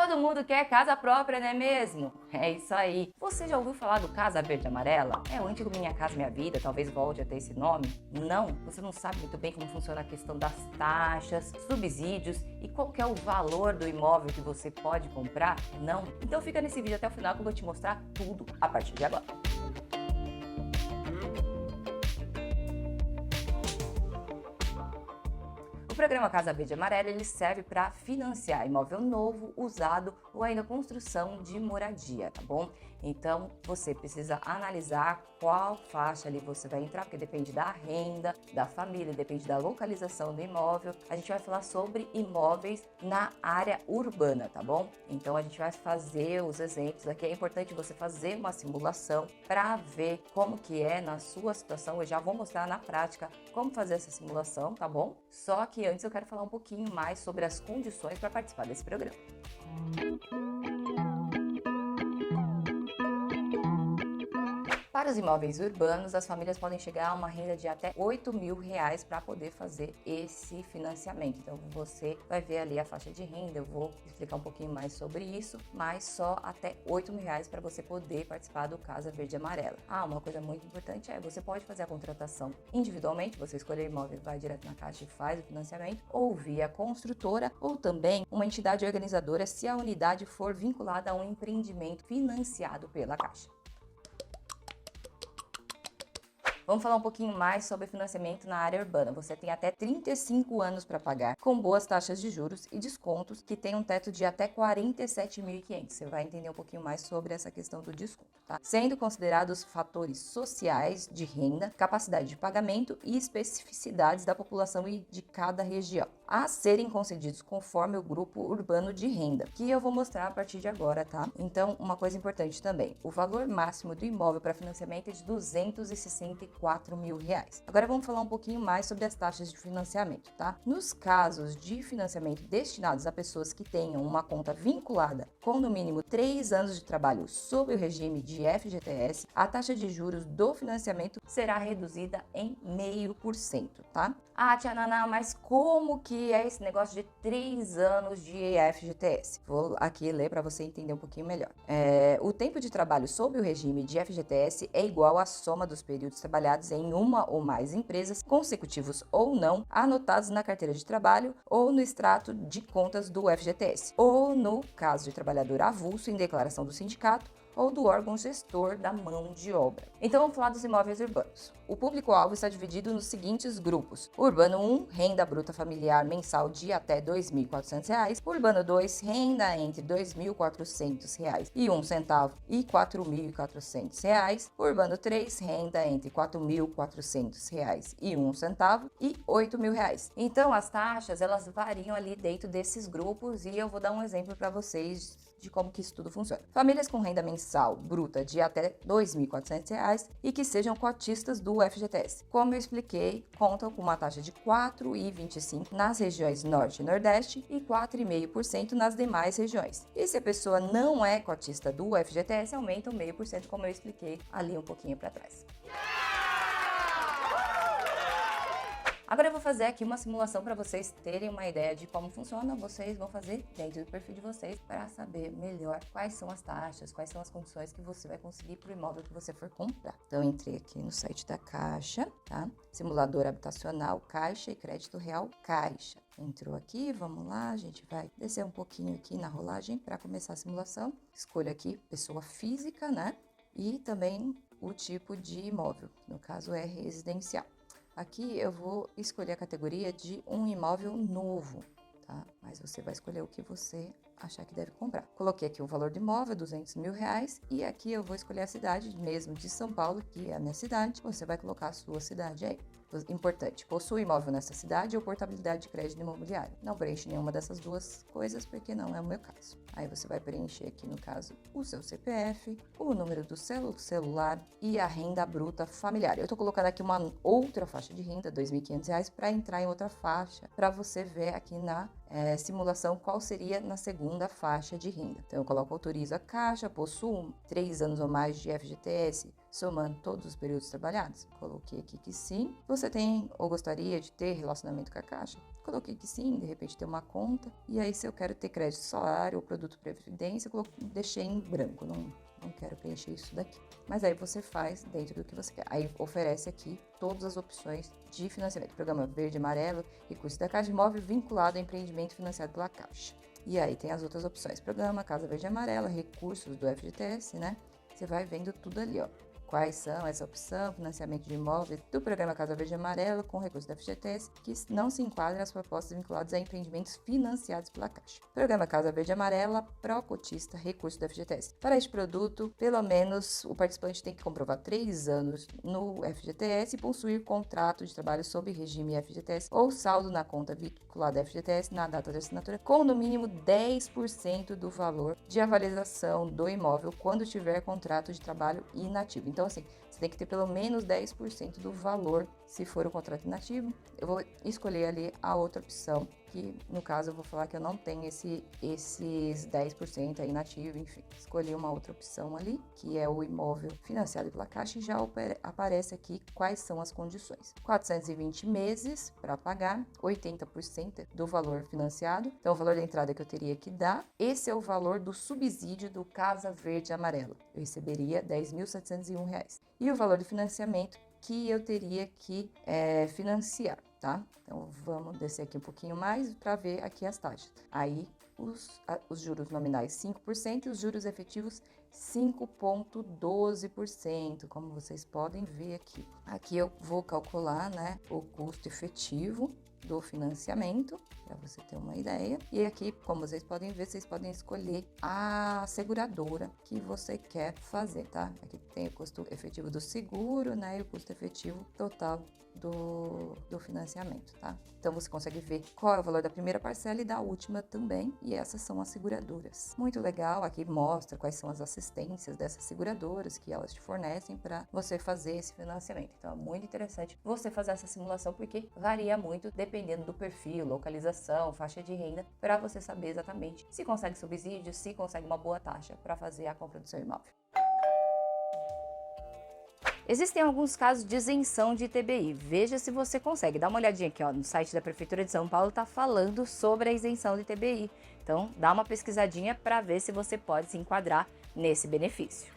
Todo mundo quer casa própria, não é mesmo? É isso aí. Você já ouviu falar do Casa Verde Amarela? É o antigo Minha Casa Minha Vida, talvez volte a ter esse nome? Não? Você não sabe muito bem como funciona a questão das taxas, subsídios e qual que é o valor do imóvel que você pode comprar? Não? Então fica nesse vídeo até o final que eu vou te mostrar tudo a partir de agora. O programa Casa Verde Amarela ele serve para financiar imóvel novo, usado ou ainda construção de moradia, tá bom? Então você precisa analisar qual faixa ali você vai entrar, porque depende da renda, da família, depende da localização do imóvel. A gente vai falar sobre imóveis na área urbana, tá bom? Então a gente vai fazer os exemplos aqui. É importante você fazer uma simulação para ver como que é na sua situação. Eu já vou mostrar na prática como fazer essa simulação, tá bom? Só que antes eu quero falar um pouquinho mais sobre as condições para participar desse programa. Para os imóveis urbanos, as famílias podem chegar a uma renda de até R$8.000 para poder fazer esse financiamento. Então você vai ver ali a faixa de renda, eu vou explicar um pouquinho mais sobre isso, mas só até R$8.000 para você poder participar do Casa Verde Amarela. Uma coisa muito importante é você pode fazer a contratação individualmente, você escolhe o imóvel, vai direto na Caixa e faz o financiamento, ou via construtora, ou também uma entidade organizadora se a unidade for vinculada a um empreendimento financiado pela Caixa. Vamos falar um pouquinho mais sobre financiamento na área urbana. Você tem até 35 anos para pagar, com boas taxas de juros e descontos, que tem um teto de até 47.500. Você vai entender um pouquinho mais sobre essa questão do desconto, tá? Sendo considerados fatores sociais de renda, capacidade de pagamento e especificidades da população e de cada região, a serem concedidos conforme o grupo urbano de renda, que eu vou mostrar a partir de agora, tá? Então, uma coisa importante também, o valor máximo do imóvel para financiamento é de R$264.000. Agora vamos falar um pouquinho mais sobre as taxas de financiamento, tá? Nos casos de financiamento destinados a pessoas que tenham uma conta vinculada com no mínimo 3 anos de trabalho sob o regime de FGTS, a taxa de juros do financiamento será reduzida em 0,5%, tá? Tia Naná, mas como que é esse negócio de 3 anos de FGTS? Vou aqui ler para você entender um pouquinho melhor. O tempo de trabalho sob o regime de FGTS é igual à soma dos períodos trabalhados em uma ou mais empresas, consecutivos ou não, anotados na carteira de trabalho ou no extrato de contas do FGTS, ou no caso de trabalhador avulso em declaração do sindicato ou do órgão gestor da mão de obra. Então vamos falar dos imóveis urbanos. O público-alvo está dividido nos seguintes grupos: Urbano 1, renda bruta familiar mensal de até R$2.400. Urbano 2, renda entre R$2.400 e R$1 e R$4.400. Urbano 3, renda entre R$4.400 e R$1 e R$8.000. Então as taxas elas variam ali dentro desses grupos e eu vou dar um exemplo para vocês de como que isso tudo funciona. Famílias com renda mensal bruta de até R$2.400 e que sejam cotistas do FGTS. Como eu expliquei, contam com uma taxa de 4,25% nas regiões Norte e Nordeste e 4,5% nas demais regiões. E se a pessoa não é cotista do FGTS, aumenta 0,5%, como eu expliquei ali um pouquinho para trás. Agora eu vou fazer aqui uma simulação para vocês terem uma ideia de como funciona. Vocês vão fazer dentro do perfil de vocês para saber melhor quais são as taxas, quais são as condições que você vai conseguir para o imóvel que você for comprar. Então eu entrei aqui no site da Caixa, tá? Simulador habitacional, Caixa e crédito real, Caixa. Entrou aqui, vamos lá, a gente vai descer um pouquinho aqui na rolagem para começar a simulação. Escolho aqui pessoa física, né? E também o tipo de imóvel, no caso é residencial. Aqui eu vou escolher a categoria de um imóvel novo, tá? Mas você vai escolher o que você achar que deve comprar. Coloquei aqui o valor do imóvel, R$200.000, e aqui eu vou escolher a cidade mesmo de São Paulo, que é a minha cidade. Você vai colocar a sua cidade aí. Importante, possui imóvel nessa cidade ou portabilidade de crédito imobiliário. Não preenche nenhuma dessas duas coisas, porque não é o meu caso. Aí você vai preencher aqui, no caso, o seu CPF, o número do celular e a renda bruta familiar. Eu tô colocando aqui uma outra faixa de renda, R$2.500, para entrar em outra faixa, para você ver aqui na simulação qual seria na segunda faixa de renda. Então eu coloco autoriza a Caixa, possuo 3 anos ou mais de FGTS, somando todos os períodos trabalhados. Coloquei aqui que sim. Você tem ou gostaria de ter relacionamento com a Caixa? Coloquei que sim, de repente tem uma conta. E aí, se eu quero ter crédito salário ou produto previdência, deixei em branco, não quero preencher isso daqui. Mas aí você faz dentro do que você quer. Aí oferece aqui todas as opções de financiamento. Programa verde, amarelo, recurso da Caixa de Imóvel vinculado a empreendimento financiado pela Caixa. E aí tem as outras opções. Programa Casa Verde e Amarela, recursos do FGTS, né? Você vai vendo tudo ali, ó. Quais são essa opção, financiamento de imóveis do programa Casa Verde e Amarela com recursos da FGTS, que não se enquadram nas propostas vinculadas a empreendimentos financiados pela Caixa. Programa Casa Verde e Amarela, pró-cotista, recurso da FGTS. Para este produto, pelo menos o participante tem que comprovar 3 anos no FGTS e possuir contrato de trabalho sob regime FGTS ou saldo na conta vinculada à FGTS na data de assinatura com no mínimo 10% do valor de avaliação do imóvel quando tiver contrato de trabalho inativo. Então, assim, você tem que ter pelo menos 10% do valor se for o contrato inativo. Eu vou escolher ali a outra opção, que no caso eu vou falar que eu não tenho esses 10% aí inativo, enfim. Escolhi uma outra opção ali, que é o imóvel financiado pela Caixa, e já aparece aqui quais são as condições. 420 meses para pagar, 80% do valor financiado. Então, o valor da entrada que eu teria que dar, esse é o valor do subsídio do Casa Verde e Amarela. Eu receberia R$ 10.701. E o valor do financiamento que eu teria que financiar, tá? Então, vamos descer aqui um pouquinho mais para ver aqui as taxas. Aí, os juros nominais 5% e os juros efetivos 5,12%, como vocês podem ver aqui. Aqui eu vou calcular, né, o custo efetivo do financiamento, para você ter uma ideia. E aqui, como vocês podem ver, vocês podem escolher a seguradora que você quer fazer, tá? Aqui tem o custo efetivo do seguro, né, e o custo efetivo total do financiamento, tá? Então você consegue ver qual é o valor da primeira parcela e da última também, e essas são as seguradoras. Muito legal, aqui mostra quais são as assistências dessas seguradoras que elas te fornecem para você fazer esse financiamento. Então é muito interessante você fazer essa simulação, porque varia muito dependendo do perfil, localização, faixa de renda, para você saber exatamente se consegue subsídio, se consegue uma boa taxa para fazer a compra do seu imóvel. Existem alguns casos de isenção de ITBI. Veja se você consegue. Dá uma olhadinha aqui, ó, no site da Prefeitura de São Paulo, está falando sobre a isenção de ITBI. Então, dá uma pesquisadinha para ver se você pode se enquadrar nesse benefício.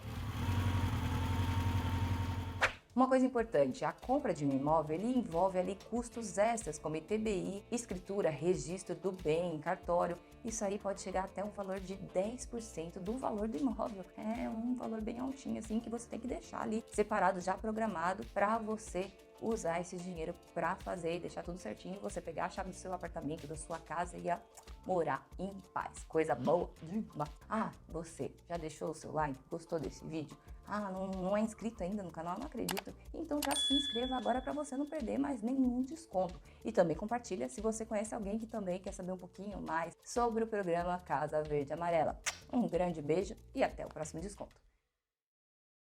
Uma coisa importante, a compra de um imóvel ele envolve ali custos extras como ITBI, escritura, registro do bem, cartório. Isso aí pode chegar até um valor de 10% do valor do imóvel. É um valor bem altinho assim que você tem que deixar ali separado, já programado para você usar esse dinheiro para fazer e deixar tudo certinho, você pegar a chave do seu apartamento, da sua casa e morar em paz. Coisa boa demais. Ah, você já deixou o seu like? Gostou desse vídeo? Ah, não é inscrito ainda no canal? Não acredito. Então já se inscreva agora para você não perder mais nenhum desconto. E também compartilha se você conhece alguém que também quer saber um pouquinho mais sobre o programa Casa Verde e Amarela. Um grande beijo e até o próximo desconto.